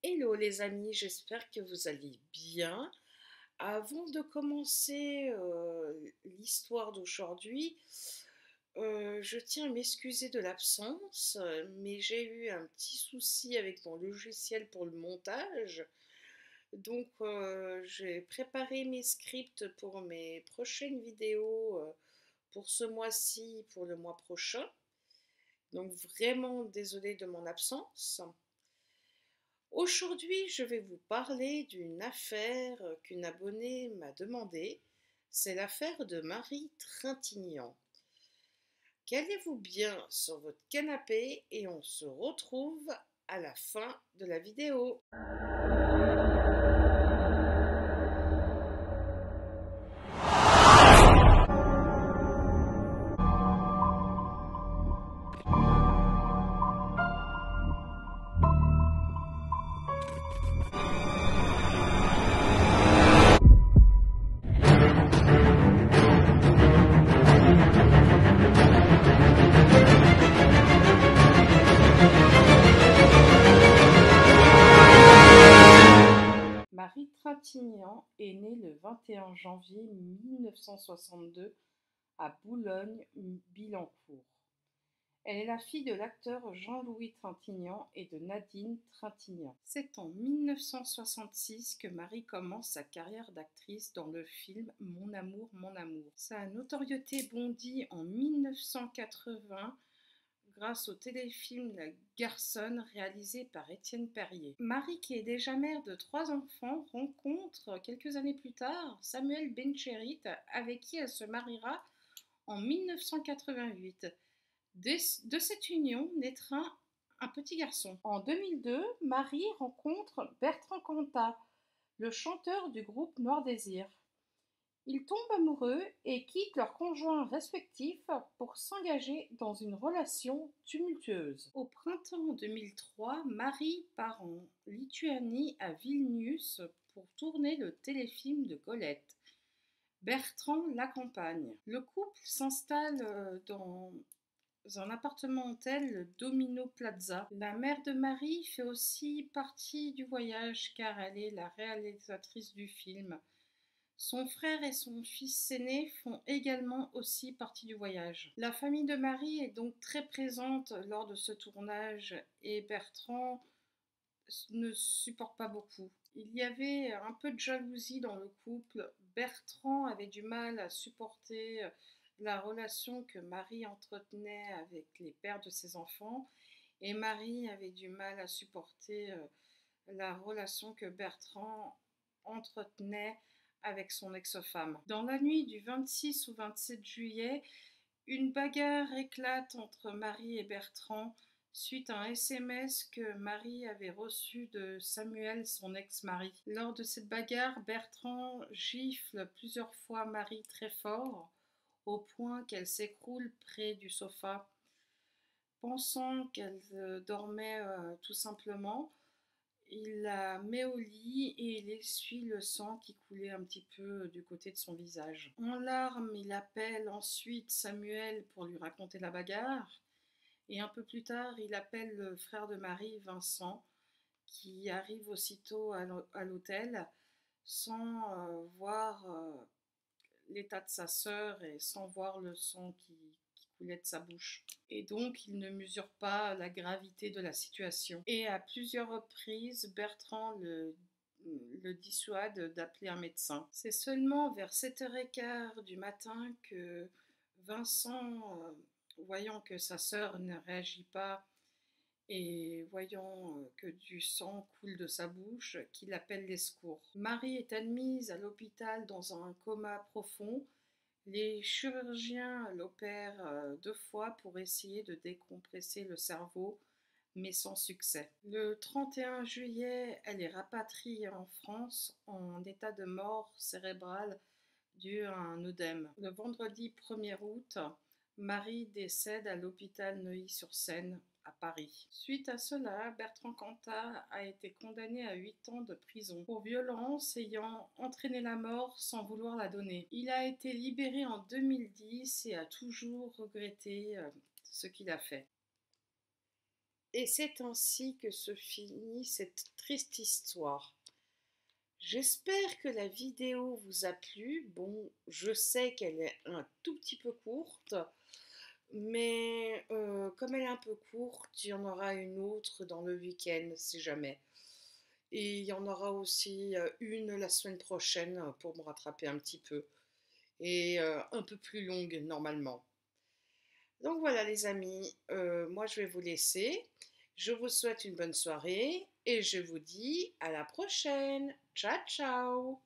Hello les amis, j'espère que vous allez bien. Avant de commencer l'histoire d'aujourd'hui, je tiens à m'excuser de l'absence, mais j'ai eu un petit souci avec mon logiciel pour le montage. Donc j'ai préparé mes scripts pour mes prochaines vidéos pour ce mois-ci, pour le mois prochain. Donc vraiment désolée de mon absence. Aujourd'hui, je vais vous parler d'une affaire qu'une abonnée m'a demandé. C'est l'affaire de Marie Trintignant. Calez-vous bien sur votre canapé et on se retrouve à la fin de la vidéo. Marie Trintignant est née le 21 janvier 1962 à Boulogne-Billancourt. Elle est la fille de l'acteur Jean-Louis Trintignant et de Nadine Trintignant. C'est en 1966 que Marie commence sa carrière d'actrice dans le film Mon amour, mon amour. Sa notoriété bondit en 1980 grâce au téléfilm La Garçonne réalisé par Étienne Perrier. Marie, qui est déjà mère de 3 enfants, rencontre quelques années plus tard Samuel Benchérit avec qui elle se mariera en 1988. De cette union naîtra un petit garçon. En 2002, Marie rencontre Bertrand Cantat, le chanteur du groupe Noir Désir. Ils tombent amoureux et quittent leurs conjoints respectifs pour s'engager dans une relation tumultueuse. Au printemps 2003, Marie part en Lituanie à Vilnius pour tourner le téléfilm de Colette. Bertrand l'accompagne. Le couple s'installe dans un appartement-hôtel, le Domino Plaza. La mère de Marie fait aussi partie du voyage car elle est la réalisatrice du film. Son frère et son fils aîné font également aussi partie du voyage. La famille de Marie est donc très présente lors de ce tournage et Bertrand ne supporte pas beaucoup. Il y avait un peu de jalousie dans le couple. Bertrand avait du mal à supporter la relation que Marie entretenait avec les pères de ses enfants et Marie avait du mal à supporter la relation que Bertrand entretenait avec son ex-femme. Dans la nuit du 26 au 27 juillet, une bagarre éclate entre Marie et Bertrand suite à un SMS que Marie avait reçu de Samuel, son ex-mari. Lors de cette bagarre, Bertrand gifle plusieurs fois Marie très fort, au point qu'elle s'écroule près du sofa. Pensant qu'elle dormait tout simplement, il la met au lit et il essuie le sang qui coulait un petit peu du côté de son visage. En larmes, il appelle ensuite Samuel pour lui raconter la bagarre. Et un peu plus tard, il appelle le frère de Marie, Vincent, qui arrive aussitôt à l'hôtel sans voir l'état de sa sœur et sans voir le sang qui coulait de sa bouche. Et donc, il ne mesure pas la gravité de la situation. Et à plusieurs reprises, Bertrand le dissuade d'appeler un médecin. C'est seulement vers 7h15 du matin que Vincent, voyant que sa sœur ne réagit pas et voyant que du sang coule de sa bouche, qu'il appelle les secours. Marie est admise à l'hôpital dans un coma profond. Les chirurgiens l'opèrent 2 fois pour essayer de décompresser le cerveau, mais sans succès. Le 31 juillet, elle est rapatriée en France en état de mort cérébrale dû à un œdème. Le vendredi 1er août, Marie décède à l'hôpital Neuilly-sur-Seine à Paris. Suite à cela, Bertrand Cantat a été condamné à 8 ans de prison pour violence ayant entraîné la mort sans vouloir la donner. Il a été libéré en 2010 et a toujours regretté ce qu'il a fait. Et c'est ainsi que se finit cette triste histoire. J'espère que la vidéo vous a plu. Bon, je sais qu'elle est un tout petit peu courte, mais comme elle est un peu courte, il y en aura une autre dans le week-end, si jamais. Et il y en aura aussi une la semaine prochaine pour me rattraper un petit peu. Et un peu plus longue normalement. Donc voilà les amis, moi je vais vous laisser. Je vous souhaite une bonne soirée et je vous dis à la prochaine. Ciao ciao.